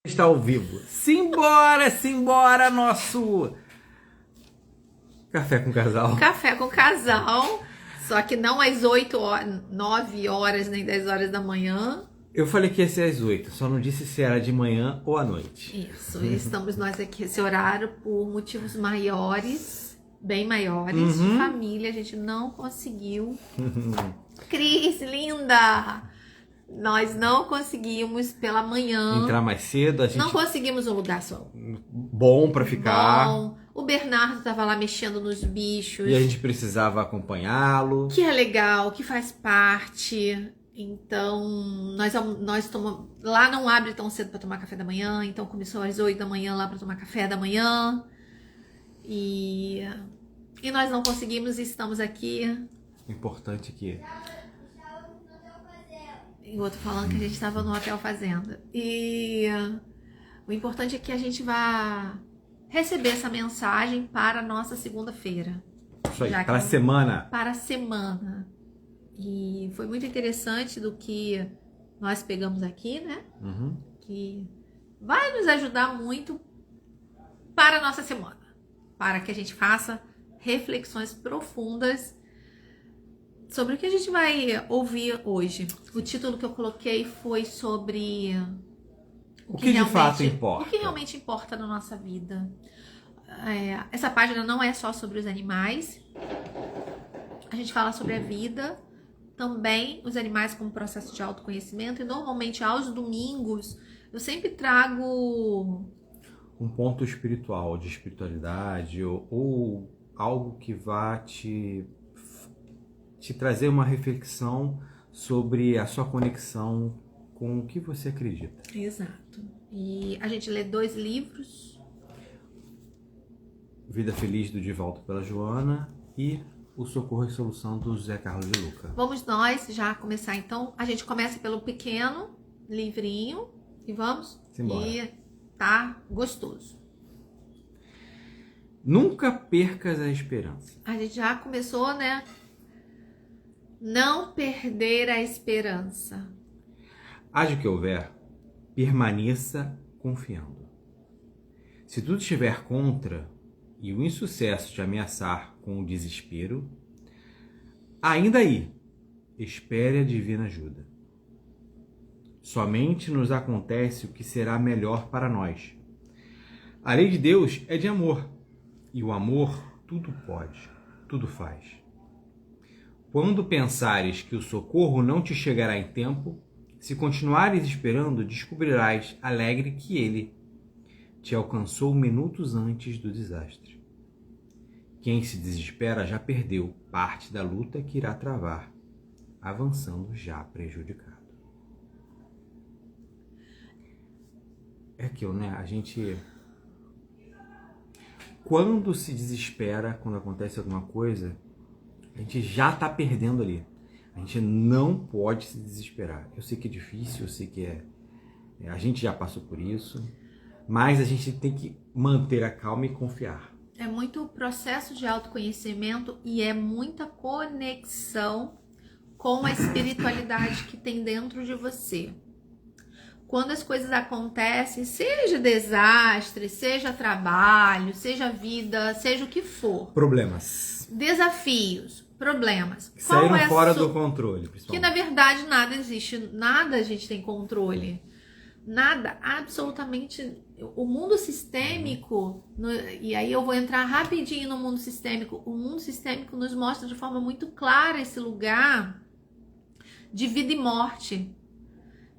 Está ao vivo. Simbora, simbora, nosso Café com Casal. Café com Casal, só que não às 8 horas, 9 horas, nem 10 horas da manhã. Eu falei que ia ser às 8, só não disse se era de manhã ou à noite. Isso, e estamos nós aqui esse horário por motivos maiores, bem maiores, de família, a gente não conseguiu. Cris, linda! Nós não conseguimos pela manhã. Entrar mais cedo, a gente... Não conseguimos um lugar só. Bom pra ficar. Bom. O Bernardo tava lá mexendo nos bichos. E a gente precisava acompanhá-lo. Que é legal, que faz parte. Então, nós tomamos... Lá não abre tão cedo para tomar café da manhã. Então, começou às 8 da manhã lá para tomar café da manhã. E nós não conseguimos e estamos aqui. Importante que... E o outro falando que a gente estava no Hotel Fazenda. E o importante é que a gente vá receber essa mensagem para a nossa segunda-feira. Isso aí, para a semana. Para a semana. E foi muito interessante do que nós pegamos aqui, né? Que vai nos ajudar muito para a nossa semana. Para que a gente faça reflexões profundas sobre o que a gente vai ouvir hoje. O título que eu coloquei foi sobre o que de fato importa. O que realmente importa na nossa vida. Essa página não é só sobre os animais. A gente fala sobre a vida, também os animais como processo de autoconhecimento. E normalmente aos domingos eu sempre trago um ponto espiritual, de espiritualidade ou algo que vá te trazer uma reflexão sobre a sua conexão com o que você acredita. Exato. E a gente lê 2 livros. Vida Feliz, do De Volta pela Joana, e O Socorro e Solução, do José Carlos de Luca. Vamos nós já começar então. A gente começa pelo pequeno livrinho e vamos? Simbora. E tá gostoso. Nunca percas a esperança. A gente já começou, né? Não perder a esperança. Haja o que houver, permaneça confiando. Se tudo estiver contra e o insucesso te ameaçar com o desespero, ainda aí, espere a divina ajuda. Somente nos acontece o que será melhor para nós. A lei de Deus é de amor, e o amor tudo pode, tudo faz. Quando pensares que o socorro não te chegará em tempo, se continuares esperando, descobrirás alegre que ele te alcançou minutos antes do desastre. Quem se desespera já perdeu parte da luta que irá travar, avançando já prejudicado. É aquilo, né? A gente... Quando se desespera, quando acontece alguma coisa, a gente já está perdendo ali. A gente não pode se desesperar. Eu sei que é difícil, eu sei que a gente já passou por isso, mas a gente tem que manter a calma e confiar. É muito processo de autoconhecimento e é muita conexão com a espiritualidade que tem dentro de você. Quando as coisas acontecem, seja desastre, seja trabalho, seja vida, seja o que for. Problemas. Desafios, problemas. Que saíram fora do controle, principalmente. Que na verdade nada existe, nada a gente tem controle. Nada, absolutamente. O mundo sistêmico, e aí eu vou entrar rapidinho no mundo sistêmico. O mundo sistêmico nos mostra de forma muito clara esse lugar de vida e morte.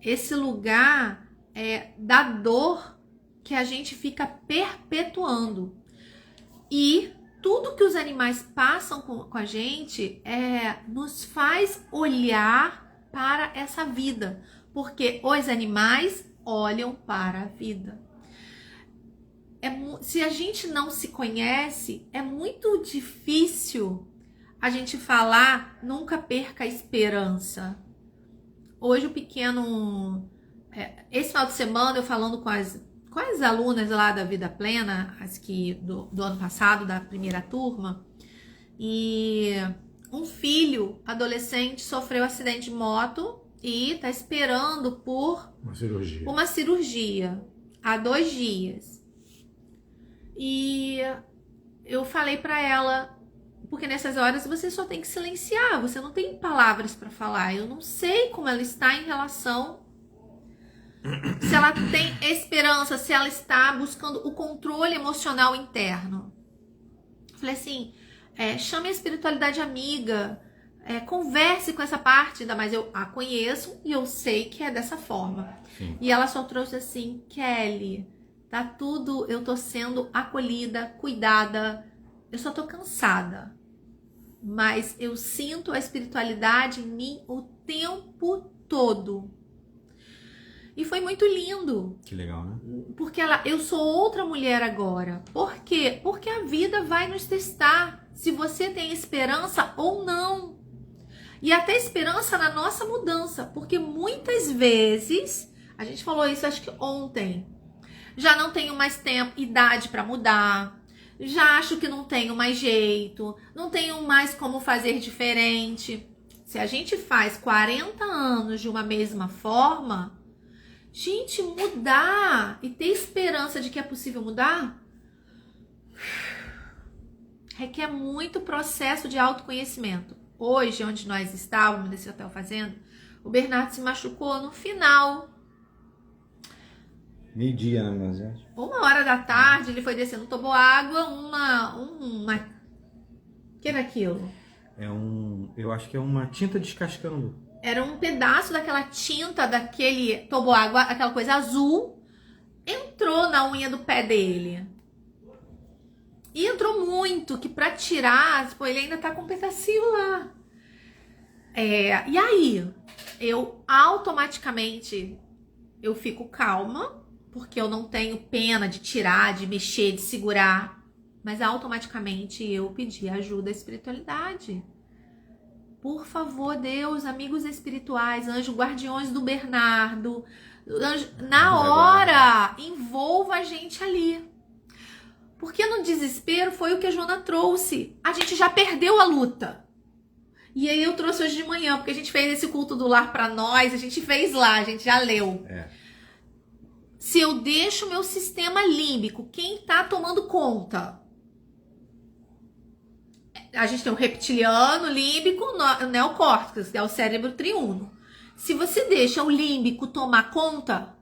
Esse lugar da dor que a gente fica perpetuando. E tudo que os animais passam com a gente nos faz olhar para essa vida. Porque os animais olham para a vida. Se a gente não se conhece, é muito difícil a gente falar nunca perca a esperança. Hoje o pequeno... esse final de semana eu falando com as alunas lá da Vida Plena, as que do ano passado, da primeira turma, e um filho adolescente sofreu um acidente de moto e tá esperando por uma cirurgia. há 2 dias. E eu falei pra ela, porque nessas horas você só tem que silenciar, você não tem palavras pra falar. Eu não sei como ela está em relação, se ela tem esperança, se ela está buscando o controle emocional interno. Eu falei assim, chame a espiritualidade amiga, converse com essa parte, ainda mais eu a conheço e eu sei que é dessa forma. Sim. E ela só trouxe assim, Kelly, tá tudo, eu tô sendo acolhida, cuidada, eu só tô cansada. Mas eu sinto a espiritualidade em mim o tempo todo. E foi muito lindo. Que legal, né? Porque eu sou outra mulher agora. Por quê? Porque a vida vai nos testar se você tem esperança ou não. E até esperança na nossa mudança. Porque muitas vezes, a gente falou isso acho que ontem, já não tenho mais tempo, idade para mudar. Já acho que não tenho mais jeito. Não tenho mais como fazer diferente. Se a gente faz 40 anos de uma mesma forma... Gente, mudar e ter esperança de que é possível mudar requer muito processo de autoconhecimento. Hoje, onde nós estávamos, nesse hotel fazenda, o Bernardo se machucou no final. 12:00, né, mas 1h da tarde, ele foi descendo, tomou água, o que era aquilo? Eu acho que é uma tinta descascando. Era um pedaço daquela tinta, daquele toboágua, aquela coisa azul, entrou na unha do pé dele. E entrou muito, que pra tirar, tipo, ele ainda tá com um pedacinho lá. E aí, eu automaticamente, eu fico calma, porque eu não tenho pena de tirar, de mexer, de segurar. Mas automaticamente eu pedi ajuda à espiritualidade. Por favor, Deus, amigos espirituais, anjos guardiões do Bernardo, na hora, envolva a gente ali. Porque no desespero foi o que a Joana trouxe. A gente já perdeu a luta. E aí eu trouxe hoje de manhã, porque a gente fez esse culto do lar pra nós, a gente fez lá, a gente já leu. Se eu deixo o meu sistema límbico, quem tá tomando conta? A gente tem o reptiliano, límbico, o neocórtex, que é o cérebro triuno. Se você deixa o límbico tomar conta,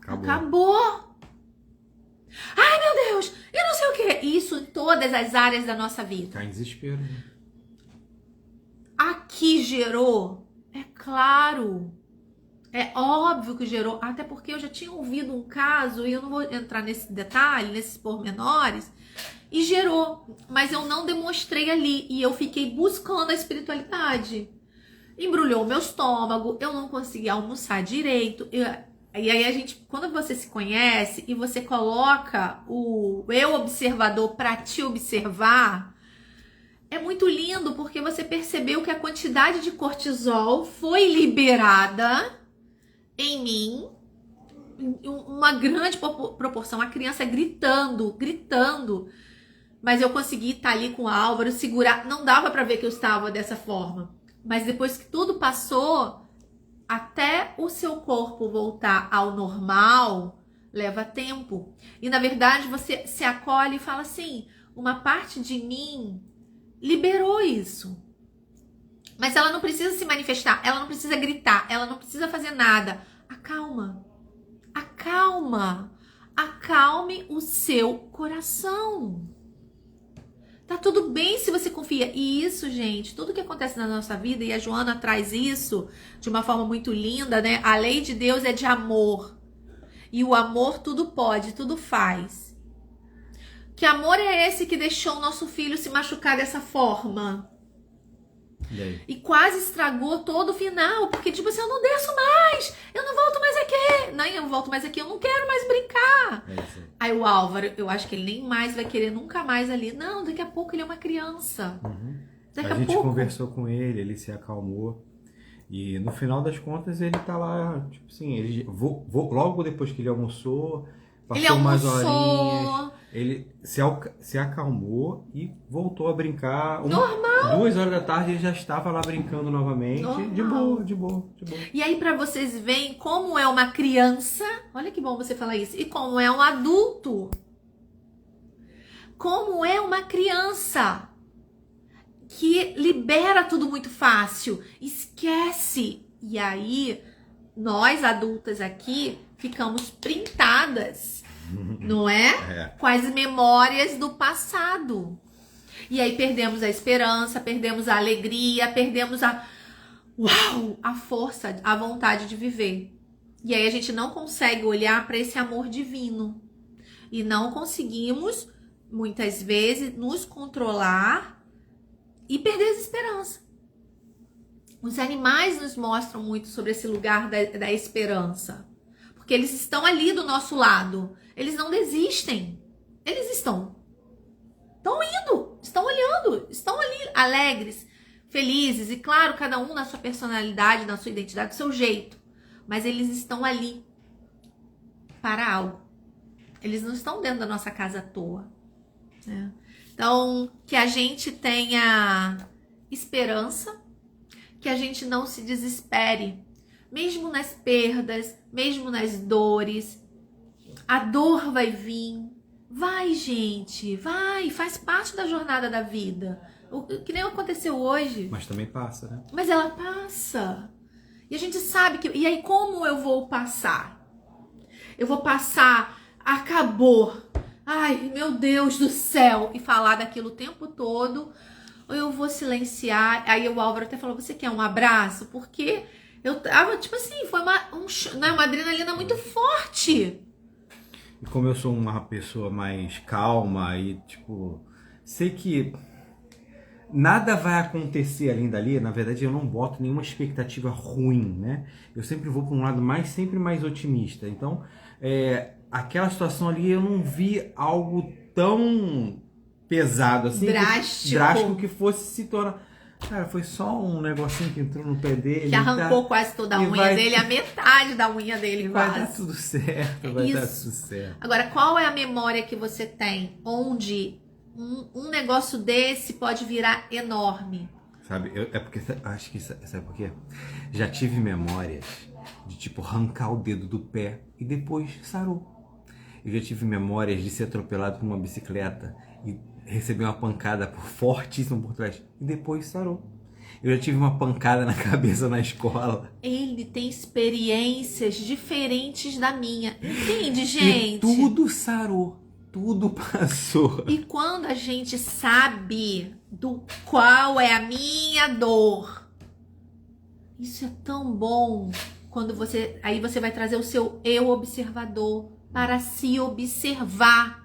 acabou. Ai, meu Deus, eu não sei o que. Isso em todas as áreas da nossa vida. Tá em desespero, né? Aqui gerou, é claro. É óbvio que gerou, até porque eu já tinha ouvido um caso, e eu não vou entrar nesse detalhe, nesses pormenores, e gerou, mas eu não demonstrei ali, e eu fiquei buscando a espiritualidade. Embrulhou o meu estômago, eu não conseguia almoçar direito, e aí a gente, quando você se conhece, e você coloca o eu observador para te observar, é muito lindo, porque você percebeu que a quantidade de cortisol foi liberada em mim, uma grande proporção, a criança gritando, mas eu consegui estar ali com o Álvaro, segurar, não dava para ver que eu estava dessa forma, mas depois que tudo passou, até o seu corpo voltar ao normal, leva tempo, e na verdade você se acolhe e fala assim, uma parte de mim liberou isso. Mas ela não precisa se manifestar, ela não precisa gritar, ela não precisa fazer nada. Acalma. Acalme o seu coração. Tá tudo bem se você confia. E isso, gente, tudo que acontece na nossa vida, e a Joana traz isso de uma forma muito linda, né? A lei de Deus é de amor. E o amor tudo pode, tudo faz. Que amor é esse que deixou o nosso filho se machucar dessa forma? E quase estragou todo o final, porque tipo assim, eu não desço mais, eu não volto mais aqui, não, eu não volto mais aqui, eu não quero mais brincar. Aí o Álvaro, eu acho que ele nem mais vai querer nunca mais ali, não, daqui a pouco ele é uma criança. A gente conversou com ele, ele se acalmou, e no final das contas ele tá lá, tipo assim, logo depois que ele almoçou, passou umas horinhas, Ele se acalmou e voltou a brincar. Normal. 2 horas da tarde ele já estava lá brincando novamente. Normal. De boa, de boa, de boa. E aí, pra vocês verem como é uma criança, olha que bom você falar isso, e como é um adulto. Como é uma criança que libera tudo muito fácil, esquece. E aí, nós adultas aqui ficamos printadas, não é? Com as memórias do passado. E aí perdemos a esperança, perdemos a alegria, perdemos a força, a vontade de viver. E aí a gente não consegue olhar para esse amor divino. E não conseguimos, muitas vezes, nos controlar e perder a esperança. Os animais nos mostram muito sobre esse lugar da esperança. Porque eles estão ali do nosso lado. Eles não desistem. Eles estão indo, estão olhando, estão ali alegres, felizes. E claro, cada um na sua personalidade, na sua identidade, do seu jeito. Mas eles estão ali para algo. Eles não estão dentro da nossa casa à toa, né? Então, que a gente tenha esperança, que a gente não se desespere, mesmo nas perdas, mesmo nas dores. A dor vai vir. Vai, gente, vai, faz parte da jornada da vida. O que nem aconteceu hoje. Mas também passa, né? Mas ela passa. E a gente sabe que... E aí, como eu vou passar? Eu vou passar, acabou. Ai, meu Deus do céu. E falar daquilo o tempo todo. Ou eu vou silenciar. Aí o Álvaro até falou, você quer um abraço? Porque eu tava, tipo assim, foi uma adrenalina muito forte. E como eu sou uma pessoa mais calma e, tipo, sei que nada vai acontecer além dali, na verdade eu não boto nenhuma expectativa ruim, né? Eu sempre vou para um lado sempre mais otimista. Então, aquela situação ali eu não vi algo tão pesado assim, drástico que fosse se tornar... Cara, foi só um negocinho que entrou no pé dele. Que arrancou quase toda a unha dele, a metade da unha dele quase. Vai dar tudo certo, vai dar tudo certo. Agora, qual é a memória que você tem onde um negócio desse pode virar enorme? Sabe, é porque, acho que, sabe por quê? Já tive memórias de, tipo, arrancar o dedo do pé e depois sarou. Eu já tive memórias de ser atropelado por uma bicicleta e receber uma pancada fortíssima por trás e depois sarou. Eu já tive uma pancada na cabeça na escola. Ele tem experiências diferentes da minha. Entende, gente? E tudo sarou. Tudo passou. E quando a gente sabe do qual é a minha dor, isso é tão bom. Quando aí você vai trazer o seu eu observador para se observar.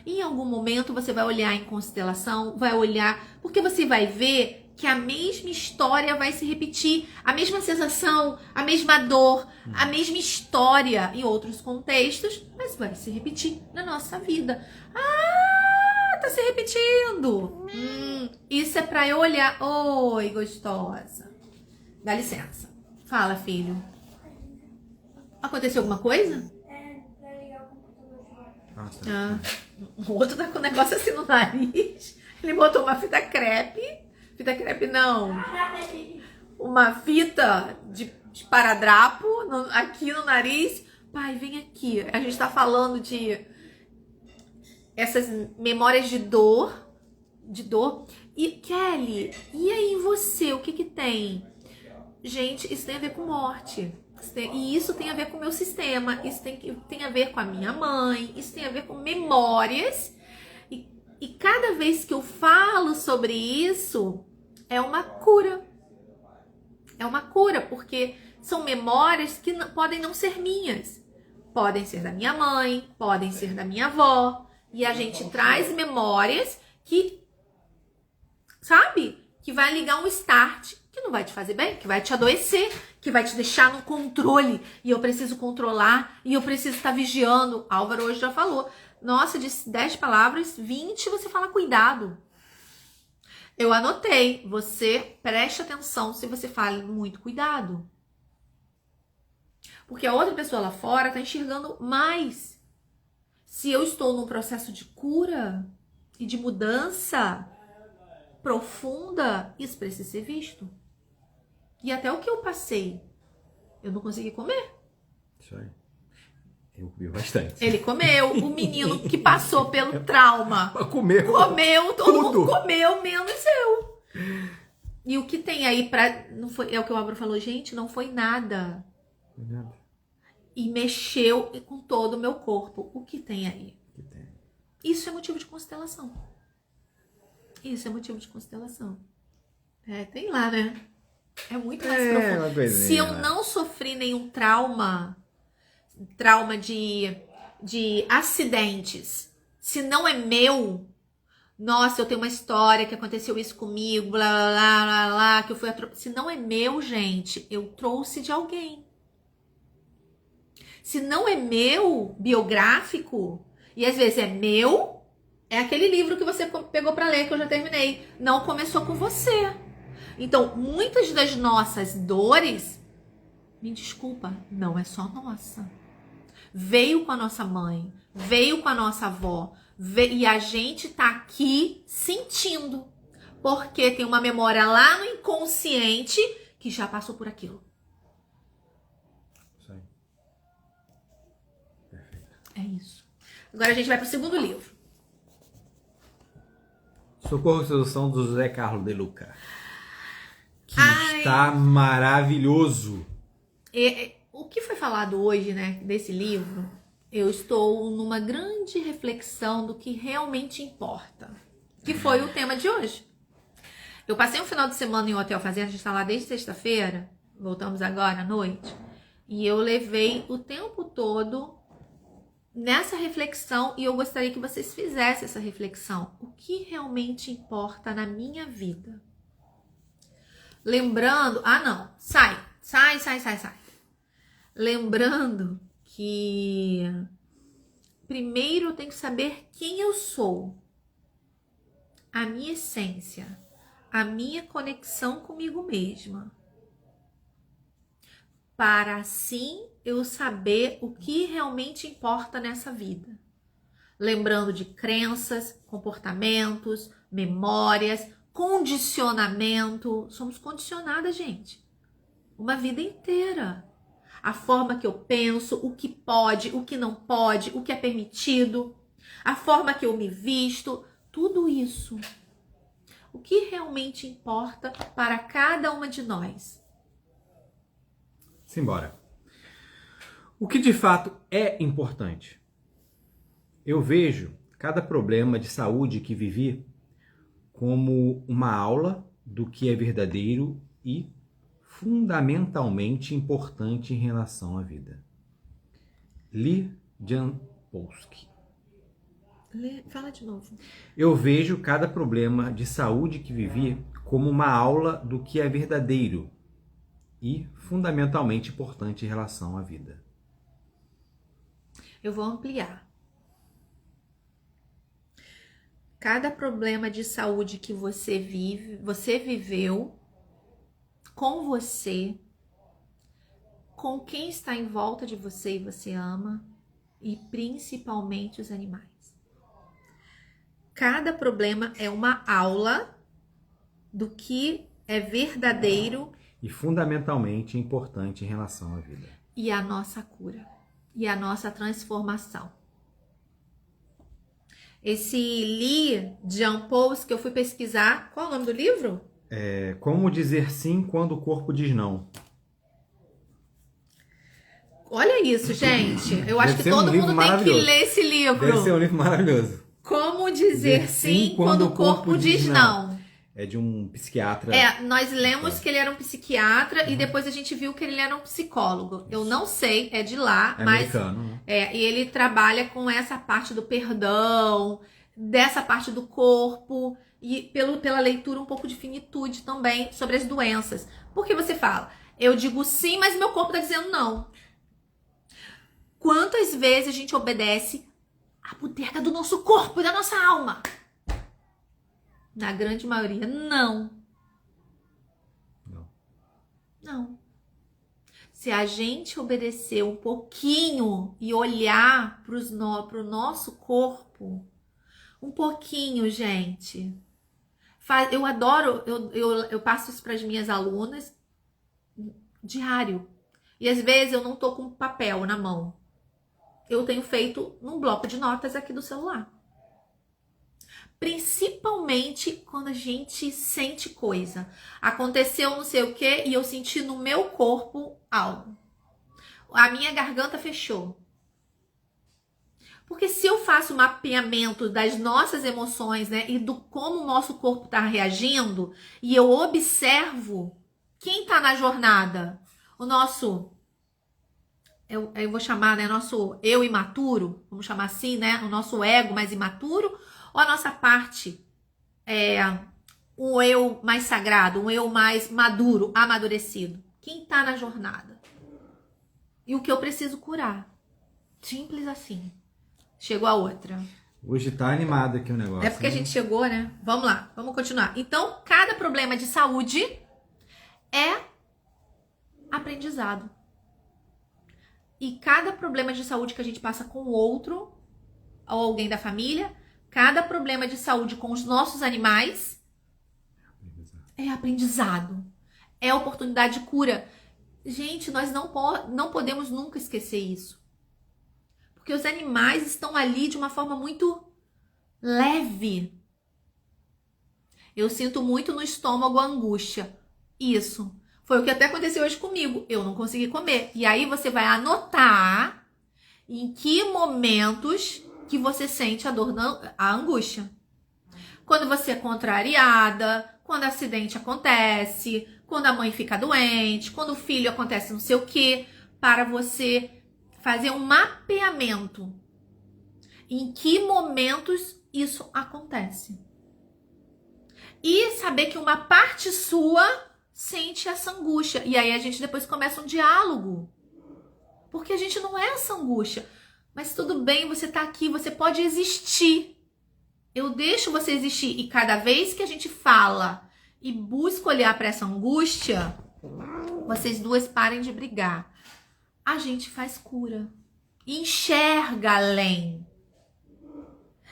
Em algum momento você vai olhar em constelação, vai olhar, porque você vai ver que a mesma história vai se repetir, a mesma sensação, a mesma dor, a mesma história em outros contextos, mas vai se repetir na nossa vida. Ah, tá se repetindo. Isso é pra eu olhar. Oi, gostosa. Dá licença. Fala, filho. Aconteceu alguma coisa? O outro tá com um negócio assim no nariz. Ele botou uma fita crepe. Fita crepe não. Uma fita de esparadrapo aqui no nariz. Pai, vem aqui. A gente tá falando de essas memórias de dor. E Kelly, e aí você? O que que tem? Gente, isso tem a ver com morte. E isso tem a ver com o meu sistema, isso tem a ver com a minha mãe, isso tem a ver com memórias. E cada vez que eu falo sobre isso, é uma cura. É uma cura, porque são memórias que podem não ser minhas. Podem ser da minha mãe, podem ser da minha avó. E a gente traz memórias que, sabe? Que vai ligar um start que não vai te fazer bem, que vai te adoecer, que vai te deixar no controle. E eu preciso controlar, e eu preciso estar vigiando. Álvaro hoje já falou. Nossa, de 10 palavras, 20 você fala cuidado. Eu anotei. Você preste atenção se você fala muito cuidado. Porque a outra pessoa lá fora está enxergando mais. Se eu estou num processo de cura e de mudança profunda, isso precisa ser visto. E até o que eu passei, eu não consegui comer. Isso aí. Eu comi bastante. Ele comeu, o menino que passou pelo trauma Comeu, todo tudo. mundo comeu, menos eu. E o que tem aí pra... Não foi, é o que o Álvaro falou, gente, não foi nada. Nada. E mexeu com todo o meu corpo. O que tem aí? Que tem. Isso é motivo de constelação. Isso é motivo de constelação. É, tem lá, né? É muito mais profundo. Uma coisinha, Se eu né? não sofri nenhum trauma de acidentes, se não é meu, nossa, eu tenho uma história que aconteceu isso comigo, blá, blá, blá, blá, blá, que eu fui se não é meu, gente, eu trouxe de alguém. Se não é meu, biográfico, e às vezes é meu, é aquele livro que você pegou para ler, que eu já terminei. Não começou com você. Então, muitas das nossas dores, me desculpa, não é só nossa. Veio com a nossa mãe, veio com a nossa avó, e a gente tá aqui sentindo. Porque tem uma memória lá no inconsciente que já passou por aquilo. Isso aí. Perfeito. É isso. Agora a gente vai pro segundo livro. Socorro e Sedução do José Carlos de Luca. Que está maravilhoso. O que foi falado hoje, né, desse livro, eu estou numa grande reflexão do que realmente importa. Que foi o tema de hoje. Eu passei um final de semana em um hotel fazenda, a gente está lá desde sexta-feira, voltamos agora à noite, e eu levei o tempo todo nessa reflexão e eu gostaria que vocês fizessem essa reflexão. O que realmente importa na minha vida? Lembrando... Ah, não. Sai. Lembrando que primeiro eu tenho que saber quem eu sou. A minha essência. A minha conexão comigo mesma. Para assim eu saber o que realmente importa nessa vida. Lembrando de crenças, comportamentos, memórias, condicionamento. Somos condicionadas, gente. Uma vida inteira. A forma que eu penso, o que pode, o que não pode, o que é permitido. A forma que eu me visto. Tudo isso. O que realmente importa para cada uma de nós? Simbora. O que de fato é importante? Eu vejo cada problema de saúde que vivi como uma aula do que é verdadeiro e fundamentalmente importante em relação à vida. Lee Jampolsky. Fala de novo. Eu vejo cada problema de saúde que vivi como uma aula do que é verdadeiro e fundamentalmente importante em relação à vida. Eu vou ampliar. Cada problema de saúde que você viveu com você, com quem está em volta de você e você ama, e principalmente os animais. Cada problema é uma aula do que é verdadeiro e fundamentalmente importante em relação à vida. E a nossa cura. E a nossa transformação. Esse Lee Jampolsky que eu fui pesquisar. Qual é o nome do livro? Como dizer sim quando o corpo diz não. Olha isso, gente. Eu acho que Deve ser todo um livro mundo tem que maravilhoso. ler esse livro. Deve ser um livro maravilhoso. Como dizer sim quando o corpo diz não. É de um psiquiatra. Nós lemos que ele era um psiquiatra e depois a gente viu que ele era um psicólogo. Eu não sei, é de lá, mas americano, né? E ele trabalha com essa parte do perdão, dessa parte do corpo e pela leitura um pouco de finitude também sobre as doenças. Porque você fala, eu digo sim, mas meu corpo tá dizendo não. Quantas vezes a gente obedece a bodega do nosso corpo e da nossa alma? Na grande maioria, não. Se a gente obedecer um pouquinho e olhar para o nosso corpo, um pouquinho, gente. Eu adoro, eu passo isso para as minhas alunas diário. E às vezes eu não tô com papel na mão. Eu tenho feito num bloco de notas aqui do celular. Principalmente quando a gente sente coisa. Aconteceu não sei o que e eu senti no meu corpo algo. A minha garganta fechou. Porque se eu faço mapeamento das nossas emoções, né, e do como o nosso corpo está reagindo, e eu observo quem está na jornada, o nosso, eu vou chamar, né, nosso eu imaturo, vamos chamar assim, né, o nosso ego mais imaturo, ou a nossa parte, um eu mais sagrado, um eu mais maduro, amadurecido. Quem está na jornada? E o que eu preciso curar? Simples assim. Chegou a outra. Hoje tá animado aqui o negócio. É porque a gente chegou, né? Vamos lá, vamos continuar. Então, cada problema de saúde é aprendizado. E cada problema de saúde que a gente passa com o outro, ou alguém da família, cada problema de saúde com os nossos animais é aprendizado. É oportunidade de cura. Gente, nós não podemos nunca esquecer isso. Porque os animais estão ali de uma forma muito leve. Eu sinto muito no estômago a angústia. Isso. Foi o que até aconteceu hoje comigo. Eu não consegui comer. E aí você vai anotar em que momentos que você sente a angústia. Quando você é contrariada, quando acidente acontece, quando a mãe fica doente, quando o filho acontece não sei o quê, para você fazer um mapeamento em que momentos isso acontece. E saber que uma parte sua sente essa angústia. E aí a gente depois começa um diálogo. Porque a gente não é essa angústia. Mas tudo bem, você tá aqui, você pode existir. Eu deixo você existir. E cada vez que a gente fala e busca olhar para essa angústia, vocês duas parem de brigar. A gente faz cura. Enxerga além.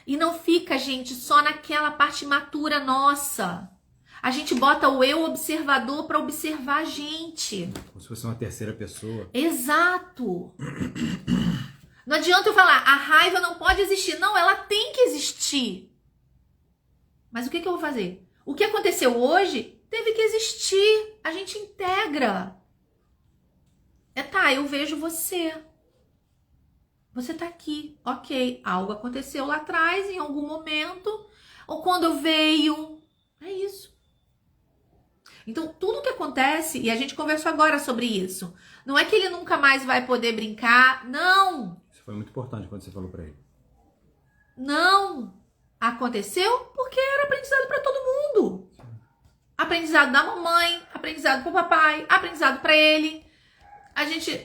E não fica, gente, só naquela parte imatura nossa. A gente bota o eu observador para observar a gente. Como se fosse uma terceira pessoa. Exato. Não adianta eu falar, a raiva não pode existir. Não, ela tem que existir. Mas o que eu vou fazer? O que aconteceu hoje teve que existir. A gente integra. Tá, eu vejo você. Você tá aqui. Ok, algo aconteceu lá atrás, em algum momento. Ou quando veio. É isso. Então, tudo que acontece, e a gente conversou agora sobre isso, não é que ele nunca mais vai poder brincar. Não. Isso foi muito importante quando você falou pra ele. Não. Aconteceu porque era aprendizado para todo mundo. Aprendizado da mamãe, aprendizado pro papai, aprendizado para ele.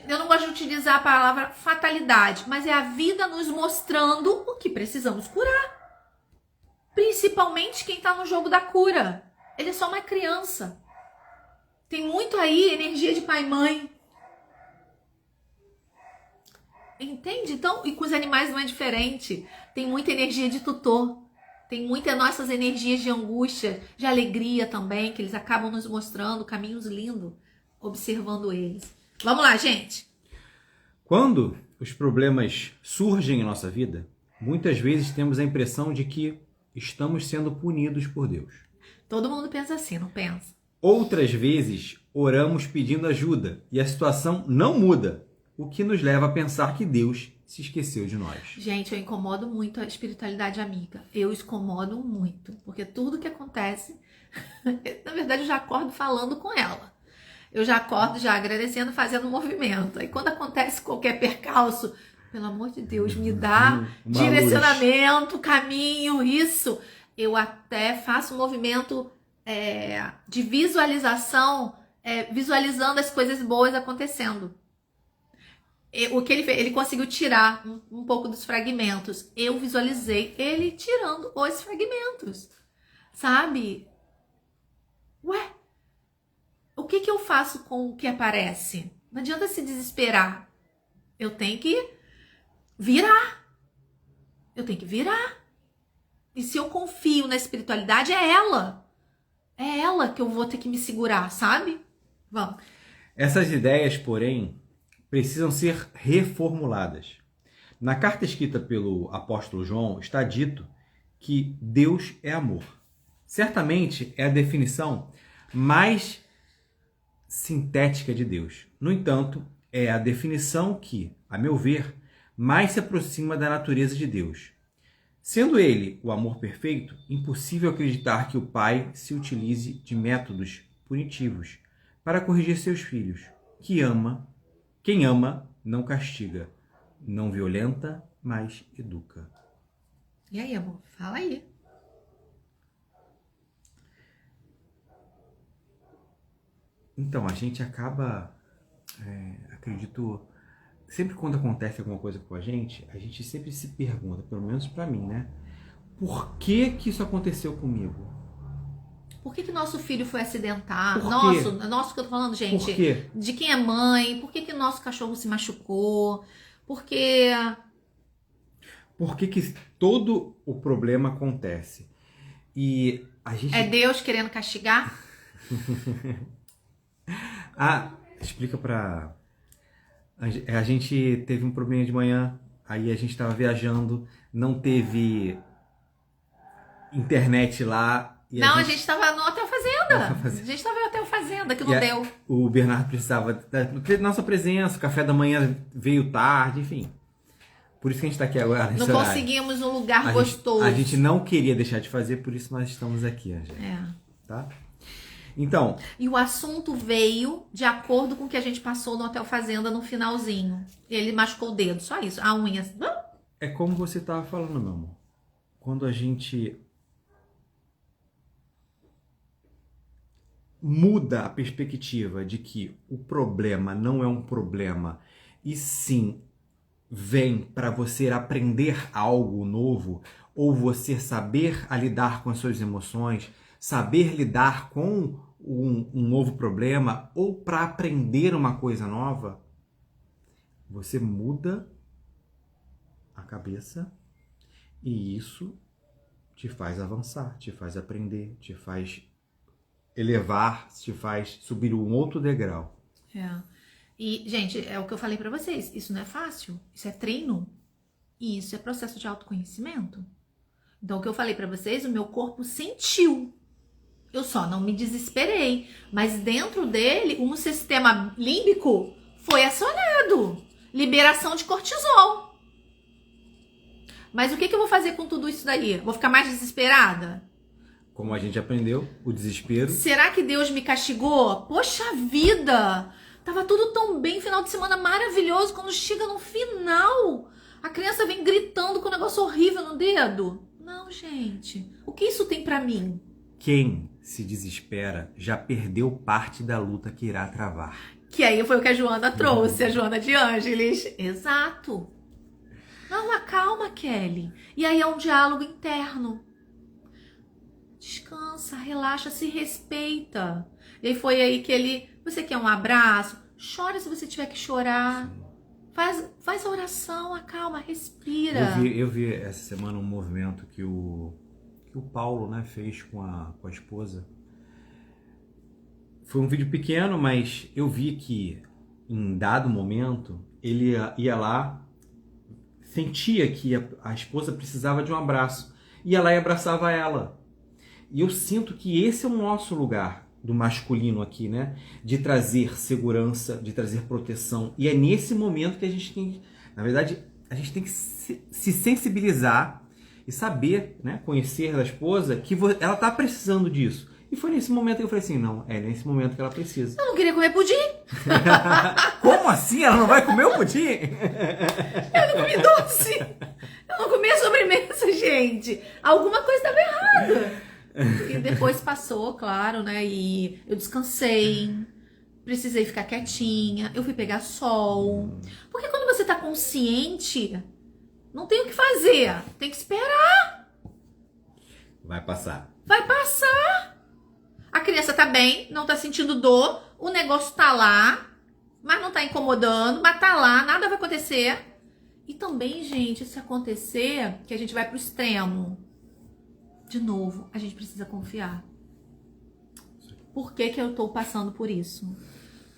Eu não gosto de utilizar a palavra fatalidade, mas é a vida nos mostrando o que precisamos curar. Principalmente quem tá no jogo da cura. Ele é só uma criança. Tem muito aí energia de pai e mãe. Entende? Então, e com os animais não é diferente. Tem muita energia de tutor. Tem muitas nossas energias de angústia, de alegria também, que eles acabam nos mostrando caminhos lindos, observando eles. Vamos lá, gente. Quando os problemas surgem em nossa vida, muitas vezes temos a impressão de que estamos sendo punidos por Deus. Todo mundo pensa assim, não pensa? Outras vezes, oramos pedindo ajuda e a situação não muda, o que nos leva a pensar que Deus se esqueceu de nós. Gente, eu incomodo muito a espiritualidade amiga. Eu incomodo muito, porque tudo que acontece, na verdade eu já acordo falando com ela. Eu já acordo já agradecendo, fazendo um movimento. Aí quando acontece qualquer percalço, pelo amor de Deus, me dá direcionamento, caminho, isso. Eu até faço um movimento de visualização, visualizando as coisas boas acontecendo. O que ele fez? Ele conseguiu tirar um pouco dos fragmentos. Eu visualizei ele tirando os fragmentos. Sabe? Ué? O que eu faço com o que aparece? Não adianta se desesperar. Eu tenho que virar. Eu tenho que virar. E se eu confio na espiritualidade, é ela. É ela que eu vou ter que me segurar, sabe? Vamos. Essas ideias, porém, precisam ser reformuladas. Na carta escrita pelo apóstolo João, está dito que Deus é amor. Certamente é a definição mais sintética de Deus. No entanto, é a definição que, a meu ver, mais se aproxima da natureza de Deus. Sendo ele o amor perfeito, impossível acreditar que o Pai se utilize de métodos punitivos para corrigir seus filhos. Quem ama não castiga, não violenta, mas educa. E aí, amor? Fala aí. Então, a gente acaba, acredito, sempre quando acontece alguma coisa com a gente sempre se pergunta, pelo menos pra mim, né? Por que que isso aconteceu comigo? Por que que nosso filho foi acidentado? Por quê? Nosso que eu tô falando, gente. Por quê? De quem é mãe? Por que que nosso cachorro se machucou? Porque Por que que todo o problema acontece? E a gente... é Deus querendo castigar? Explica pra... A gente teve um problema de manhã, aí a gente estava viajando, não teve internet lá. E Não, a gente tava no Hotel Fazenda. Hotel Fazenda. A gente tava no Hotel Fazenda, que não deu. O Bernardo precisava da nossa presença, o café da manhã veio tarde, enfim. Por isso que a gente está aqui agora. Não conseguimos um lugar gostoso. A gente não queria deixar de fazer, por isso nós estamos aqui, Angélica. Tá? Então... E o assunto veio de acordo com o que a gente passou no Hotel Fazenda no finalzinho. Ele machucou o dedo, só isso. A unha... É como você estava falando, meu amor. Quando a gente muda a perspectiva de que o problema não é um problema, e sim vem para você aprender algo novo, ou você saber a lidar com as suas emoções, saber lidar com um novo problema, ou para aprender uma coisa nova, você muda a cabeça e isso te faz avançar, te faz aprender, te faz elevar, te faz subir um outro degrau. E, gente, é o que eu falei pra vocês. Isso não é fácil. Isso é treino. E isso é processo de autoconhecimento. Então, o que eu falei pra vocês, o meu corpo sentiu. Eu só não me desesperei. Mas dentro dele, um sistema límbico foi acionado. Liberação de cortisol. Mas o que eu vou fazer com tudo isso daí? Vou ficar mais desesperada? Como a gente aprendeu, o desespero... Será que Deus me castigou? Poxa vida! Tava tudo tão bem, final de semana maravilhoso. Quando chega no final, a criança vem gritando com um negócio horrível no dedo. Não, gente. O que isso tem pra mim? Quem se desespera já perdeu parte da luta que irá travar. Que aí foi o que a Joana trouxe, a Joana de Ângeles. Exato. Não, acalma, Kelly. E aí é um diálogo interno. Descansa, relaxa, se respeita. E aí foi aí que ele... Você quer um abraço? Chora se você tiver que chorar. Faz a oração, acalma, respira. Eu vi essa semana um movimento que o Paulo, né, fez com a esposa. Foi um vídeo pequeno, mas eu vi que em dado momento ele ia lá, sentia que a esposa precisava de um abraço, ia lá e abraçava ela. E eu sinto que esse é o nosso lugar do masculino aqui, né? De trazer segurança, de trazer proteção. E é nesse momento que a gente tem, na verdade, a gente tem que se sensibilizar e saber, né? Conhecer a esposa que ela tá precisando disso. E foi nesse momento que eu falei assim, não, é nesse momento que ela precisa. Eu não queria comer pudim. Como assim? Ela não vai comer o pudim? Eu não comi doce. Eu não comi a sobremesa, gente. Alguma coisa estava errada. E depois passou, claro, né? E eu descansei. Precisei ficar quietinha. Eu fui pegar sol. Porque quando você tá consciente, não tem o que fazer. Tem que esperar. Vai passar. Vai passar. A criança tá bem, não tá sentindo dor. O negócio tá lá. mas não tá incomodando, mas tá lá, nada vai acontecer. E também, gente, se acontecer, que a gente vai pro extremo, de novo, a gente precisa confiar. Por que que eu tô passando por isso?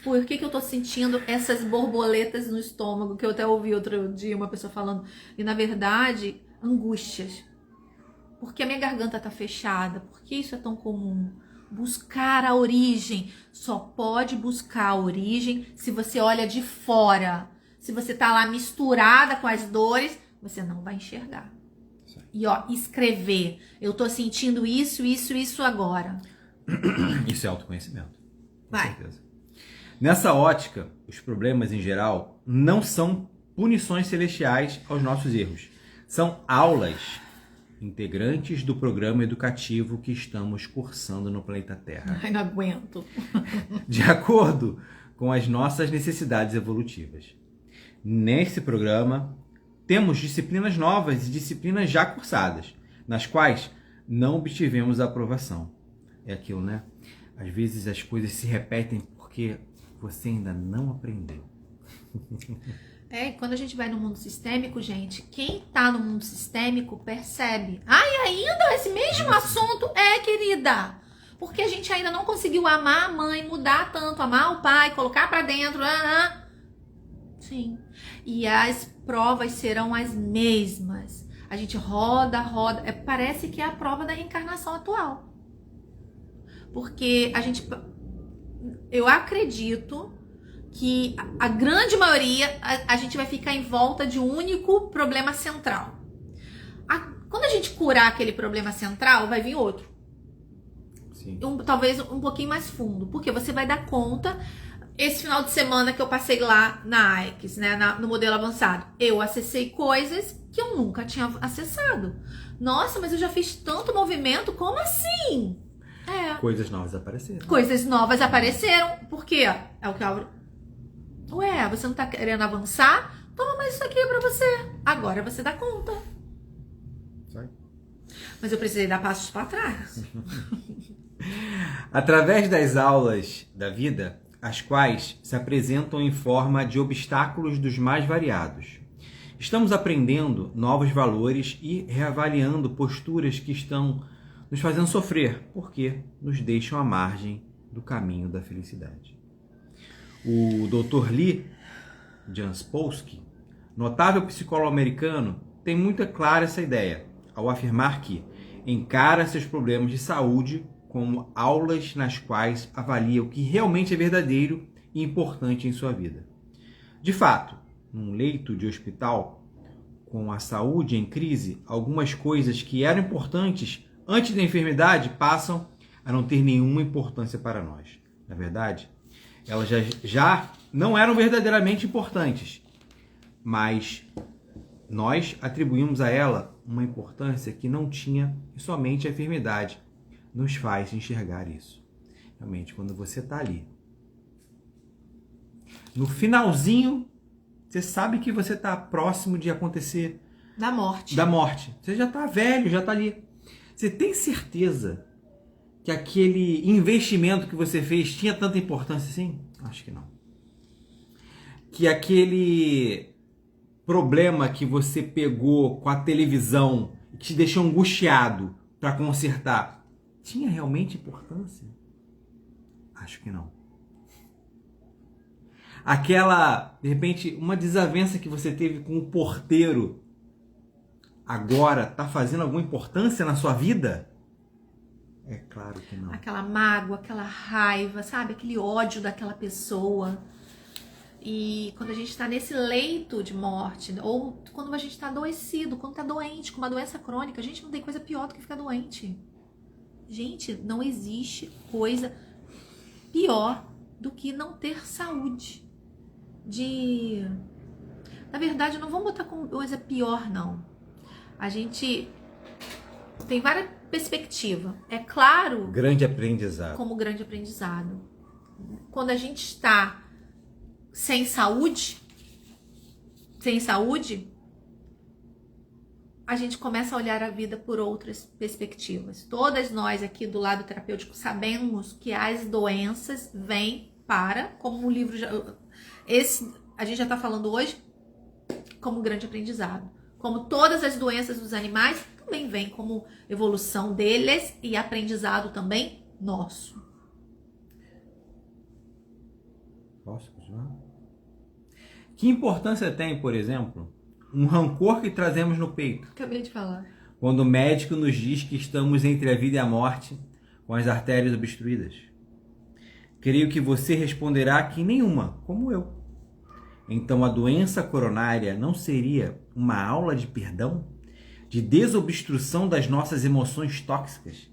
Por que que eu tô sentindo essas borboletas no estômago, que eu até ouvi outro dia uma pessoa falando, e na verdade, angústias. Porque a minha garganta tá fechada, por que isso é tão comum? Buscar a origem. Só pode buscar a origem se você olha de fora. Se você tá lá misturada com as dores, você não vai enxergar. E ó, escrever. Eu tô sentindo isso agora. Isso é autoconhecimento. Com Vai. certeza. Nessa ótica, os problemas em geral não são punições celestiais aos nossos erros. São aulas integrantes do programa educativo que estamos cursando no planeta Terra. Ai, não aguento. De acordo com as nossas necessidades evolutivas. Nesse programa, temos disciplinas novas e disciplinas já cursadas, nas quais não obtivemos a aprovação. É aquilo, né? Às vezes as coisas se repetem porque você ainda não aprendeu. É, quando a gente vai no mundo sistêmico, gente, quem tá no mundo sistêmico percebe. Ai, ainda esse mesmo assunto? É, querida. Porque a gente ainda não conseguiu amar a mãe, mudar tanto, amar o pai, colocar pra dentro. Sim. E as provas serão as mesmas. A gente roda. Parece que é a prova da reencarnação atual. Porque eu acredito que a grande maioria a gente vai ficar em volta de um único problema central. Quando a gente curar aquele problema central, vai vir outro. Sim. Talvez um pouquinho mais fundo. Porque você vai dar conta. Esse final de semana que eu passei lá na AICS, né, no modelo avançado, eu acessei coisas que eu nunca tinha acessado. Nossa, mas eu já fiz tanto movimento, como assim? Coisas novas apareceram. Coisas novas apareceram. Por quê? É o que eu... Ué, você não tá querendo avançar? Toma mais isso aqui pra você. Agora você dá conta. Sai. Mas eu precisei dar passos pra trás. Através das aulas da vida, as quais se apresentam em forma de obstáculos dos mais variados. Estamos aprendendo novos valores e reavaliando posturas que estão nos fazendo sofrer, porque nos deixam à margem do caminho da felicidade. O Dr. Lee Jaspolsky, notável psicólogo americano, tem muito clara essa ideia, ao afirmar que encara seus problemas de saúde como aulas nas quais avalia o que realmente é verdadeiro e importante em sua vida. De fato, num leito de hospital, com a saúde em crise, algumas coisas que eram importantes antes da enfermidade passam a não ter nenhuma importância para nós. Na verdade, elas já não eram verdadeiramente importantes, mas nós atribuímos a ela uma importância que não tinha e somente a enfermidade nos faz enxergar isso. Realmente, quando você está ali, no finalzinho, você sabe que você está próximo de acontecer Da morte. Você já está velho, já está ali. Você tem certeza que aquele investimento que você fez tinha tanta importância assim? Acho que não. Que aquele problema que você pegou com a televisão e que te deixou angustiado para consertar tinha realmente importância? Acho que não. Aquela, de repente, uma desavença que você teve com o porteiro agora está fazendo alguma importância na sua vida? É claro que não. Aquela mágoa, aquela raiva, sabe? Aquele ódio daquela pessoa. E quando a gente está nesse leito de morte, ou quando a gente está adoecido, quando está doente, com uma doença crônica, a gente não tem coisa pior do que ficar doente. Gente, não existe coisa pior do que não ter saúde. Na verdade, não vamos botar como coisa pior, não. A gente tem várias perspectivas. É claro... Grande aprendizado. Como grande aprendizado. Quando a gente está sem saúde, a gente começa a olhar a vida por outras perspectivas. Todas nós aqui do lado terapêutico sabemos que as doenças vêm para, como o livro A gente já está falando hoje como grande aprendizado. Como todas as doenças dos animais também vêm como evolução deles e aprendizado também nosso. Posso continuar? Que importância tem, por exemplo, um rancor que trazemos no peito? Acabei de falar. Quando o médico nos diz que estamos entre a vida e a morte, com as artérias obstruídas. Creio que você responderá que nenhuma, como eu. Então a doença coronária não seria uma aula de perdão? De desobstrução das nossas emoções tóxicas?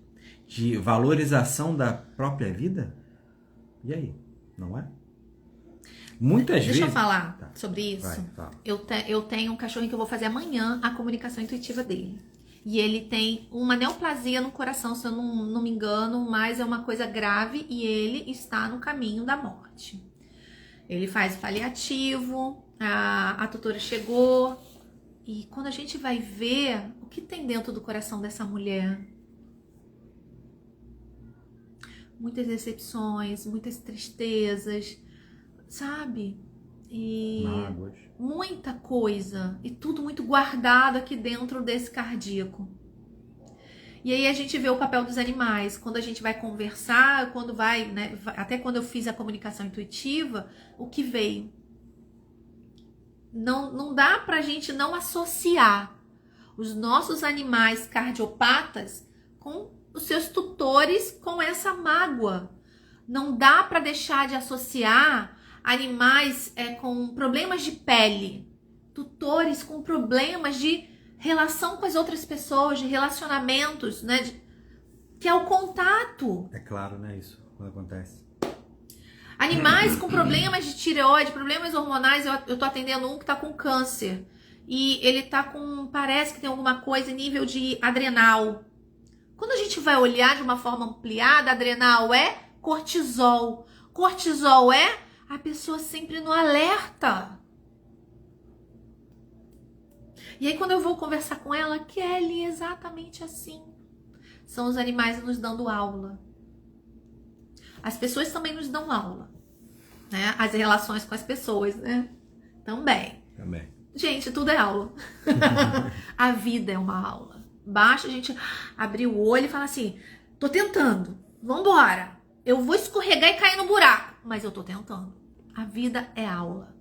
De valorização da própria vida? E aí, não é? Muitas vezes... Deixa eu falar sobre isso. Vai, fala. Eu tenho um cachorrinho que eu vou fazer amanhã a comunicação intuitiva dele. E ele tem uma neoplasia no coração, se eu não me engano, mas é uma coisa grave e ele está no caminho da morte. Ele faz paliativo, a tutora chegou e quando a gente vai ver o que tem dentro do coração dessa mulher, muitas decepções, muitas tristezas, sabe? E Mágoas. muita coisa e tudo muito guardado aqui dentro desse cardíaco. E aí a gente vê o papel dos animais. Quando a gente vai conversar, quando vai, né, até quando eu fiz a comunicação intuitiva, o que veio? Não dá pra gente não associar os nossos animais cardiopatas com os seus tutores com essa mágoa. Não dá pra deixar de associar animais com problemas de pele, tutores com problemas de relação com as outras pessoas, de relacionamentos, né? Que é o contato. É claro, né, isso, quando acontece. Animais com problemas de tireoide, problemas hormonais. Eu tô atendendo um que tá com câncer. E ele tá com, parece que tem alguma coisa em nível de adrenal. Quando a gente vai olhar de uma forma ampliada, adrenal é cortisol. Cortisol é a pessoa sempre no alerta. E aí quando eu vou conversar com ela, Kelly, exatamente assim. São os animais nos dando aula. As pessoas também nos dão aula, né? As relações com as pessoas, né? Também. Gente, tudo é aula. A vida é uma aula. Basta a gente abrir o olho e falar assim, tô tentando, vambora. Eu vou escorregar e cair no buraco, mas eu tô tentando. A vida é aula.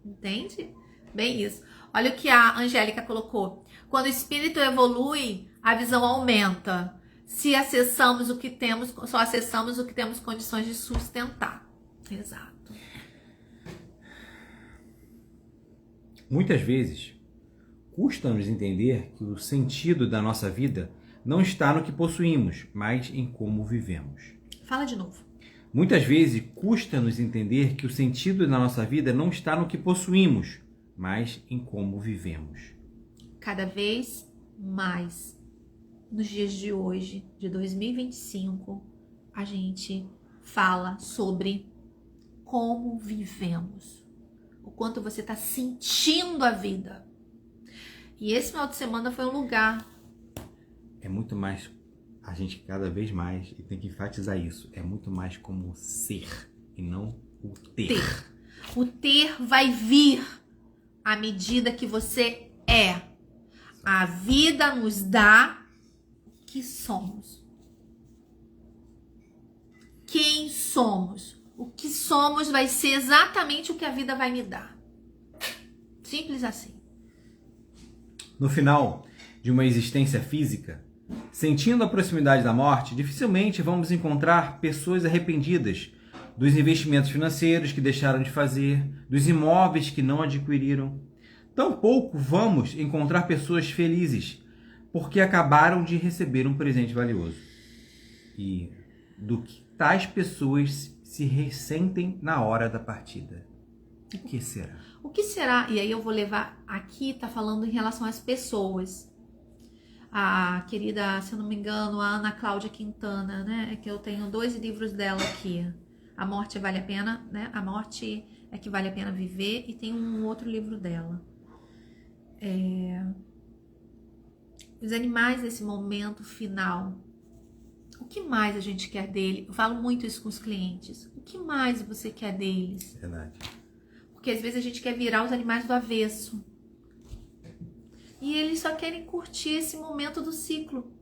Entende? Bem isso. Olha o que a Angélica colocou. Quando o espírito evolui, a visão aumenta. Se acessamos o que temos, só acessamos o que temos condições de sustentar. Exato. Muitas vezes, custa-nos entender que o sentido da nossa vida não está no que possuímos, mas em como vivemos. Fala de novo. Muitas vezes, custa-nos entender que o sentido da nossa vida não está no que possuímos, mas em como vivemos. Cada vez mais, nos dias de hoje, de 2025, a gente fala sobre como vivemos. O quanto você está sentindo a vida. E esse final de semana foi um lugar. É muito mais, a gente cada vez mais, e tem que enfatizar isso, é muito mais como ser e não o ter. O ter vai vir à medida que você é. A vida nos dá o que somos. Quem somos? O que somos vai ser exatamente o que a vida vai me dar. Simples assim. No final de uma existência física, sentindo a proximidade da morte, dificilmente vamos encontrar pessoas arrependidas dos investimentos financeiros que deixaram de fazer, dos imóveis que não adquiriram. Tampouco vamos encontrar pessoas felizes porque acabaram de receber um presente valioso. E do que tais pessoas se ressentem na hora da partida. O que será? O que será? E aí eu vou levar aqui, tá falando em relação às pessoas. A querida, se eu não me engano, a Ana Cláudia Quintana, né? É que eu tenho 2 livros dela aqui. A Morte Vale a Pena, né? A Morte é que Vale a Pena Viver. E tem um outro livro dela. Os animais nesse momento final. O que mais a gente quer dele? Eu falo muito isso com os clientes. O que mais você quer deles? Verdade. Porque às vezes a gente quer virar os animais do avesso. E eles só querem curtir esse momento do ciclo.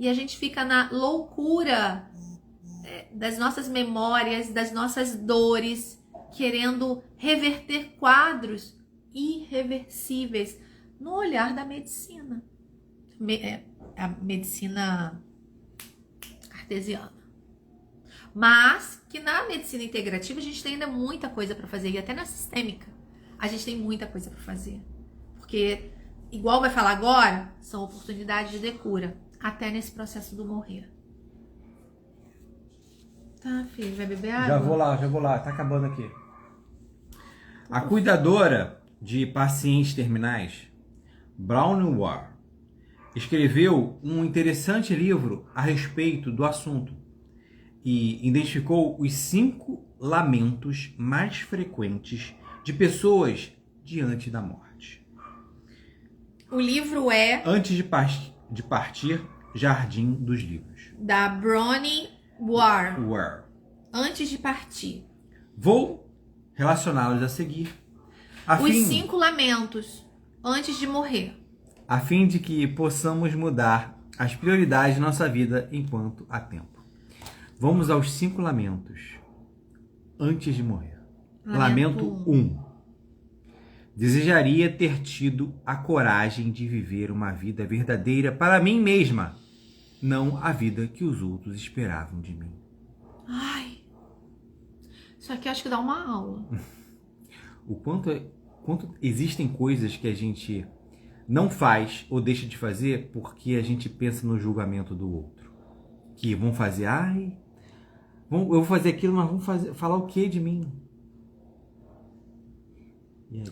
E a gente fica na loucura das nossas memórias, das nossas dores, querendo reverter quadros irreversíveis no olhar da medicina. A medicina cartesiana. Mas que na medicina integrativa a gente tem ainda muita coisa para fazer. E até na sistêmica a gente tem muita coisa para fazer. Porque, igual vai falar agora, são oportunidades de decura. Até nesse processo do morrer. Tá, filho, vai beber água? Já vou lá, tá acabando aqui. A cuidadora de pacientes terminais, Brownie Ware, escreveu um interessante livro a respeito do assunto e identificou os 5 lamentos mais frequentes de pessoas diante da morte. O livro é... Antes de partir, Jardim dos Livros. Da Brownie Ware. Antes de partir. Vou relacioná-los a seguir. Os 5 lamentos antes de morrer. A fim de que possamos mudar as prioridades de nossa vida enquanto há tempo. Vamos aos 5 lamentos antes de morrer. Lamento 1. Desejaria ter tido a coragem de viver uma vida verdadeira para mim mesma, não a vida que os outros esperavam de mim. Ai, isso aqui acho que dá uma aula. O quanto existem coisas que a gente não faz ou deixa de fazer porque a gente pensa no julgamento do outro. Que vão fazer, eu vou fazer aquilo, mas vão falar o que de mim?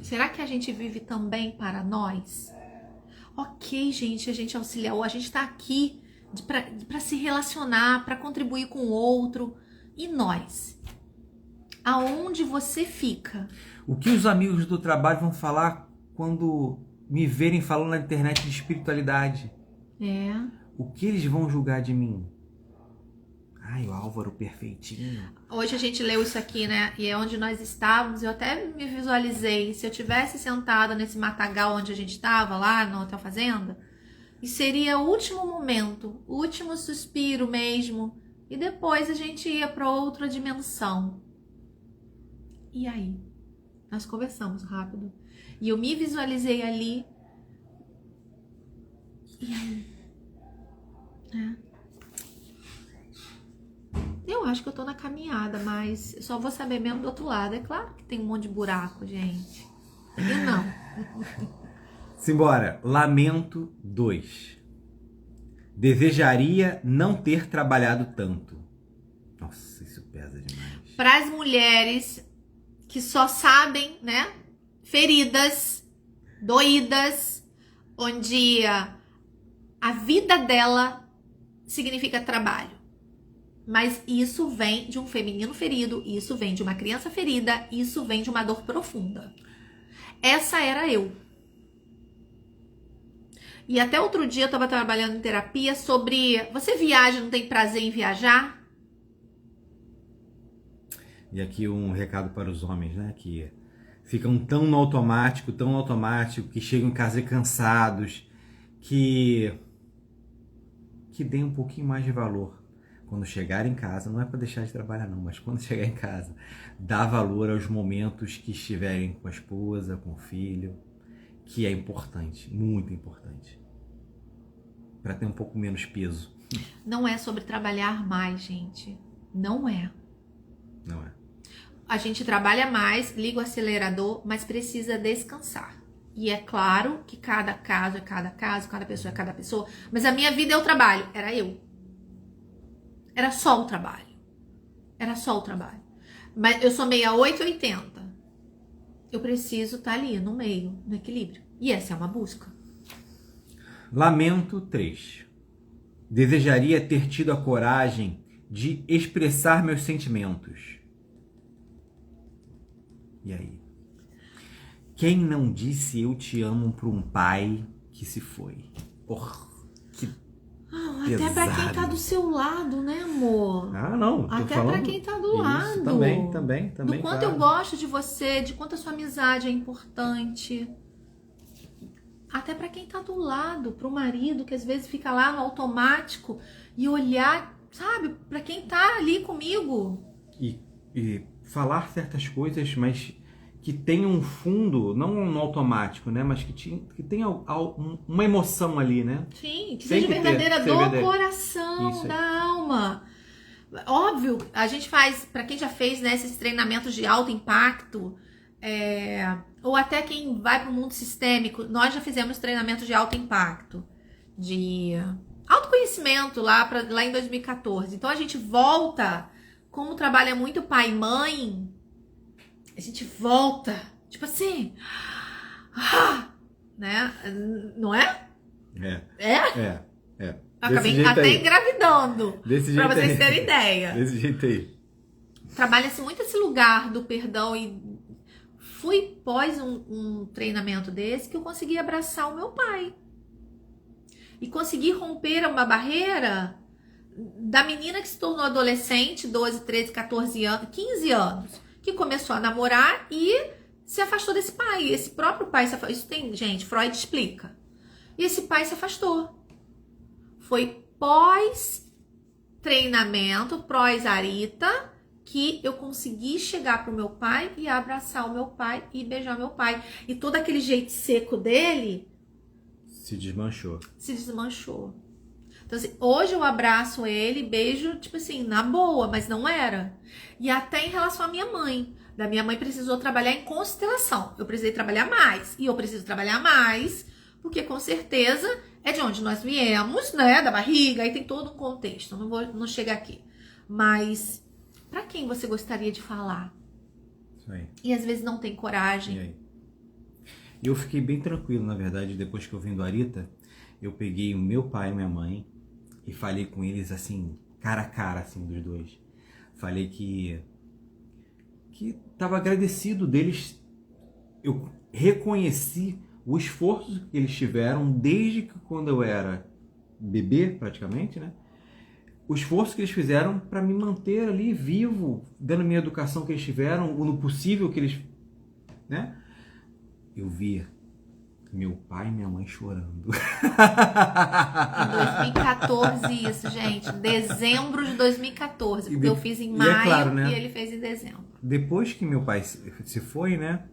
Será que a gente vive também para nós? Ok, gente, a gente auxiliar, a gente está aqui para se relacionar, para contribuir com o outro. E nós? Aonde você fica? O que os amigos do trabalho vão falar quando me verem falando na internet de espiritualidade? O que eles vão julgar de mim? Ai, o Álvaro perfeitinho. Hoje a gente leu isso aqui, né? E é onde nós estávamos. Eu até me visualizei. Se eu tivesse sentada nesse matagal onde a gente estava, lá no Hotel Fazenda, e seria o último momento, o último suspiro mesmo. E depois a gente ia para outra dimensão. E aí? Nós conversamos rápido. E eu me visualizei ali. E aí? Eu acho que eu tô na caminhada, mas eu só vou saber mesmo do outro lado. É claro que tem um monte de buraco, gente. E não. Simbora. Lamento 2. Desejaria não ter trabalhado tanto. Nossa, isso pesa demais. Para as mulheres que só sabem, né? Feridas, doídas, onde a vida dela significa trabalho. Mas isso vem de um feminino ferido, isso vem de uma criança ferida, isso vem de uma dor profunda. Essa era eu. E até outro dia eu estava trabalhando em terapia sobre... Você viaja, não tem prazer em viajar? E aqui um recado para os homens, né? Que ficam tão no automático, que chegam em casa cansados, que deem um pouquinho mais de valor. Quando chegar em casa, não é para deixar de trabalhar não, mas quando chegar em casa, dá valor aos momentos que estiverem com a esposa, com o filho, que é importante, muito importante, para ter um pouco menos peso. Não é sobre trabalhar mais, gente. Não é. Não é. A gente trabalha mais, liga o acelerador, mas precisa descansar. E é claro que cada caso é cada caso, cada pessoa é cada pessoa, mas a minha vida é o trabalho, era eu. Era só o trabalho. Era só o trabalho. Mas eu sou 68, 80. Eu preciso estar ali no meio, no equilíbrio. E essa é uma busca. Lamento 3. Desejaria ter tido a coragem de expressar meus sentimentos. E aí? Quem não disse eu te amo para um pai que se foi? Até pra quem tá do seu lado, né, amor? Ah, não. Tô Até falando pra quem tá do isso, lado. Também. Do quanto eu gosto de você, de quanto a sua amizade é importante. Até pra quem tá do lado, pro marido que às vezes fica lá no automático e olhar, sabe, pra quem tá ali comigo. E falar certas coisas, mas que tenham um fundo, não no automático, né? Mas que tenha uma emoção ali, né? Sim, que seja verdadeira do coração, isso da alma. Óbvio, a gente faz, pra quem já fez, né, esses treinamentos de alto impacto, ou até quem vai pro mundo sistêmico, nós já fizemos treinamentos de alto impacto, de autoconhecimento lá em 2014. Então a gente volta, como trabalha muito pai e mãe, a gente volta, tipo assim, né? Não é? É. Acabei até engravidando, Desse pra jeito vocês aí. terem ideia. Desse jeito aí. Trabalha-se muito esse lugar do perdão e fui pós um treinamento desse que eu consegui abraçar o meu pai. E consegui romper uma barreira da menina que se tornou adolescente, 12, 13, 14 anos, 15 anos, que começou a namorar e se afastou desse pai. Esse próprio pai se afastou. Isso tem, gente, Freud explica. E esse pai se afastou. Foi pós-treinamento, pós-Arita, que eu consegui chegar pro meu pai e abraçar o meu pai e beijar meu pai. E todo aquele jeito seco dele se desmanchou. Então, assim, hoje eu abraço ele, beijo, tipo assim, na boa, mas não era. E até em relação à minha mãe. Da minha mãe precisou trabalhar em constelação. Eu precisei trabalhar mais. E eu preciso trabalhar mais, porque com certeza é de onde nós viemos, né? Da barriga, aí tem todo um contexto. Não chegar aqui. Mas pra quem você gostaria de falar? Isso aí. E às vezes não tem coragem. E aí? Eu fiquei bem tranquilo, na verdade, depois que eu vim do Arita. Eu peguei o meu pai e minha mãe e falei com eles assim, cara a cara, assim, dos dois. Falei que estava agradecido deles. Eu reconheci o esforço que eles tiveram desde que quando eu era bebê, praticamente, né? O esforço que eles fizeram para me manter ali vivo, dando a minha educação que eles tiveram, no possível que eles, né? Eu vi meu pai e minha mãe chorando. Em 2014 isso, gente. Dezembro de 2014. Porque eu fiz em maio claro, né? E ele fez em dezembro. Depois que meu pai se foi, né?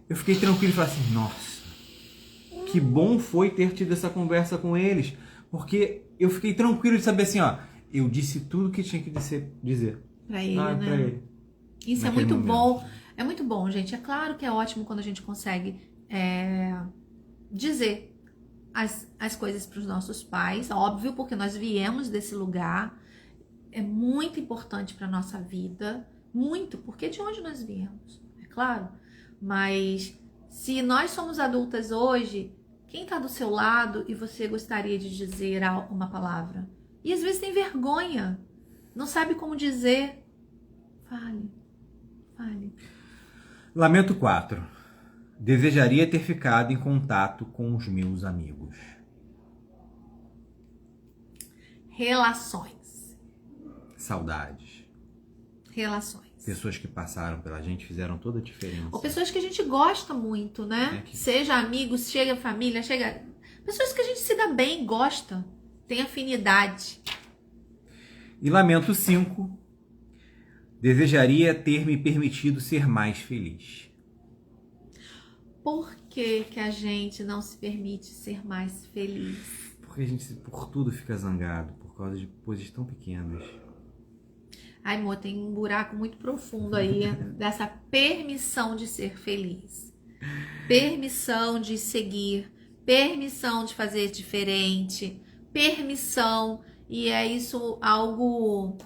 Eu fiquei tranquilo e falei assim, nossa, que bom foi ter tido essa conversa com eles. Porque eu fiquei tranquilo de saber assim, ó, eu disse tudo que tinha que dizer. Pra ele, né? Pra ele. Isso é muito bom. É muito bom, gente. É claro que é ótimo quando a gente consegue dizer as coisas para os nossos pais, óbvio, porque nós viemos desse lugar, é muito importante para nossa vida, muito, porque é de onde nós viemos, é claro, mas se nós somos adultas hoje, quem está do seu lado e você gostaria de dizer uma palavra, e às vezes tem vergonha, não sabe como dizer, fale. Lamento 4. Desejaria ter ficado em contato com os meus amigos. Relações. Saudades. Relações. Pessoas que passaram pela gente, fizeram toda a diferença. Ou pessoas que a gente gosta muito, né? Seja amigos, chega família, chega... Pessoas que a gente se dá bem, gosta, tem afinidade. E lamento 5. Desejaria ter me permitido ser mais feliz. Por que a gente não se permite ser mais feliz? Porque a gente por tudo fica zangado, por causa de coisas tão pequenas. Ai, amor, tem um buraco muito profundo aí dessa permissão de ser feliz. Permissão de seguir, permissão de fazer diferente, permissão, e é isso algo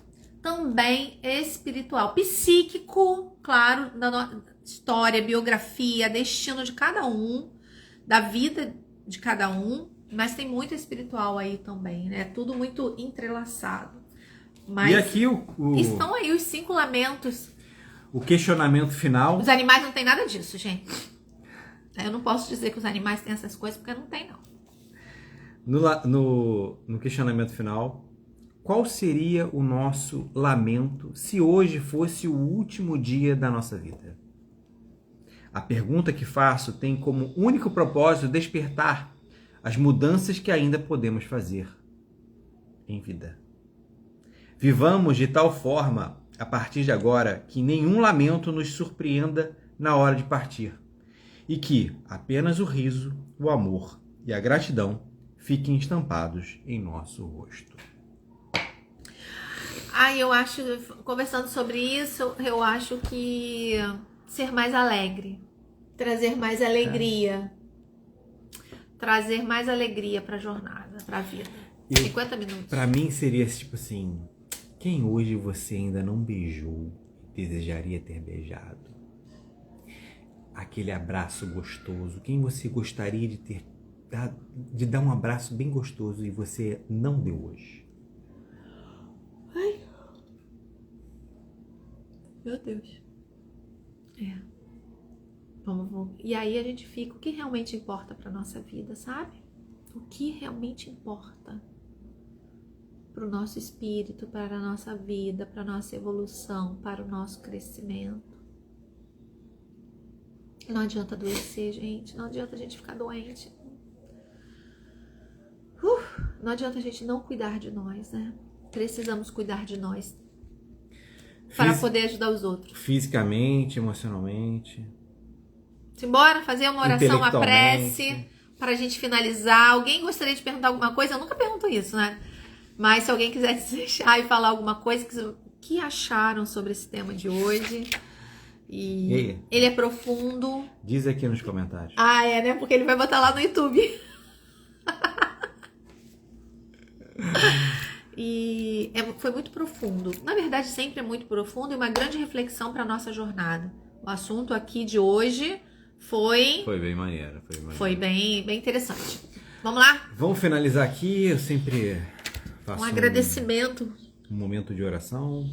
também espiritual, psíquico, claro, na história, biografia, destino de cada um, da vida de cada um, mas tem muito espiritual aí também, né? Tudo muito entrelaçado. Mas e aqui estão aí os 5 lamentos. O questionamento final. Os animais não tem nada disso, gente. Eu não posso dizer que os animais têm essas coisas, porque não tem, não. No questionamento final, qual seria o nosso lamento se hoje fosse o último dia da nossa vida? A pergunta que faço tem como único propósito despertar as mudanças que ainda podemos fazer em vida. Vivamos de tal forma, a partir de agora, que nenhum lamento nos surpreenda na hora de partir e que apenas o riso, o amor e a gratidão fiquem estampados em nosso rosto. Eu acho, conversando sobre isso, eu acho que ser mais alegre, trazer mais alegria, trazer mais alegria para a jornada, para a vida. 50 minutos. Para mim seria tipo assim, quem hoje você ainda não beijou e desejaria ter beijado? Aquele abraço gostoso, quem você gostaria de dar um abraço bem gostoso e você não deu hoje? Ai. Meu Deus. Vamos. E aí a gente fica o que realmente importa para nossa vida, sabe? O que realmente importa para o nosso espírito, para a nossa vida, para a nossa evolução, para o nosso crescimento. Não adianta adoecer, gente. Não adianta a gente ficar doente. Não adianta a gente não cuidar de nós, né? Precisamos cuidar de nós para poder ajudar os outros. Fisicamente, emocionalmente. Simbora fazer uma oração, uma prece para a gente finalizar. Alguém gostaria de perguntar alguma coisa? Eu nunca pergunto isso, né? Mas se alguém quiser deixar e falar alguma coisa, o que acharam sobre esse tema de hoje? E ele é profundo. Diz aqui nos comentários. Né? Porque ele vai botar lá no YouTube. Foi muito profundo. Na verdade, sempre é muito profundo e uma grande reflexão para nossa jornada. O assunto aqui de hoje foi bem maneiro. Foi bem interessante. Vamos lá? Vamos finalizar aqui. Eu sempre faço um agradecimento. Um momento de oração.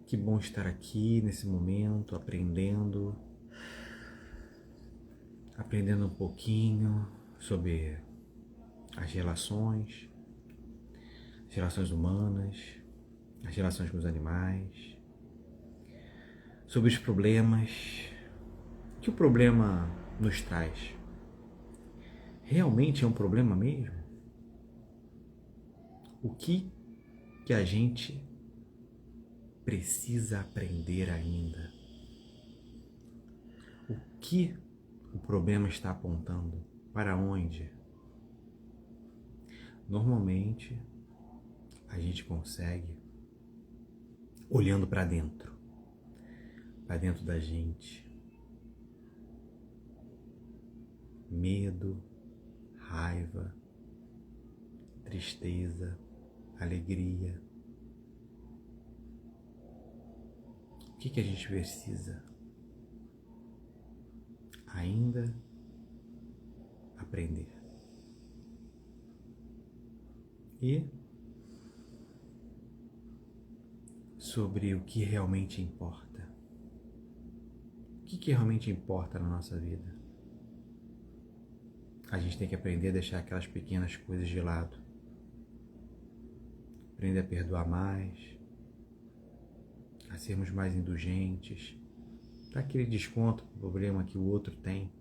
Que bom estar aqui nesse momento, aprendendo um pouquinho sobre as relações humanas, as relações com os animais, sobre os problemas que o problema nos traz. Realmente é um problema mesmo? O que a gente precisa aprender ainda? O que o problema está apontando? Para onde? Normalmente, a gente consegue olhando para dentro da gente. Medo, raiva, tristeza, alegria. O que a gente precisa ainda aprender? E sobre o que realmente importa. O que realmente importa na nossa vida? A gente tem que aprender a deixar aquelas pequenas coisas de lado. Aprender a perdoar mais, a sermos mais indulgentes, dar aquele desconto pro problema que o outro tem.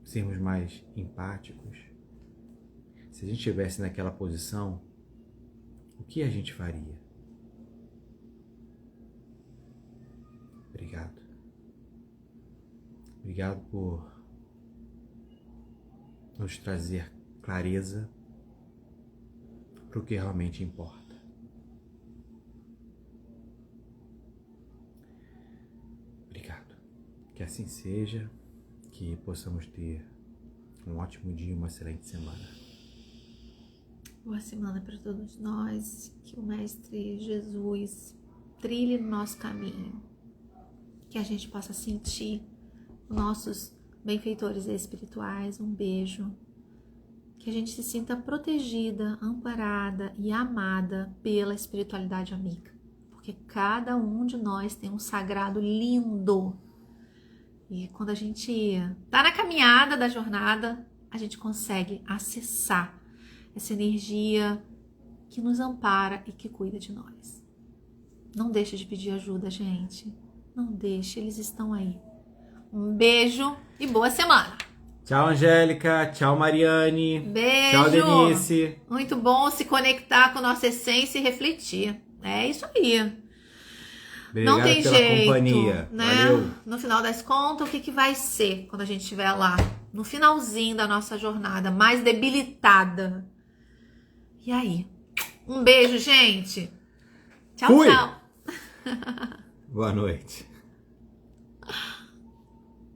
Sermos mais empáticos. Se a gente estivesse naquela posição, o que a gente faria? Obrigado. Obrigado por nos trazer clareza para o que realmente importa. Obrigado. Que assim seja, que possamos ter um ótimo dia, uma excelente semana. Boa semana para todos nós, que o Mestre Jesus trilhe no nosso caminho, que a gente possa sentir nossos benfeitores espirituais. Um beijo, que a gente se sinta protegida, amparada e amada pela espiritualidade amiga, porque porque cada um de nós tem um sagrado lindo. E quando a gente tá na caminhada da jornada, a gente consegue acessar essa energia que nos ampara e que cuida de nós. Não deixe de pedir ajuda, gente. Não deixe, eles estão aí. Um beijo e boa semana. Tchau, Angélica. Tchau, Mariane. Beijo. Tchau, Denise. Muito bom se conectar com nossa essência e refletir. É isso aí. Obrigado Não tem pela jeito, companhia. né? Valeu. No final das contas, o que vai ser quando a gente estiver lá? No finalzinho da nossa jornada, mais debilitada. E aí? Um beijo, gente. Tchau, Fui. tchau. Boa noite.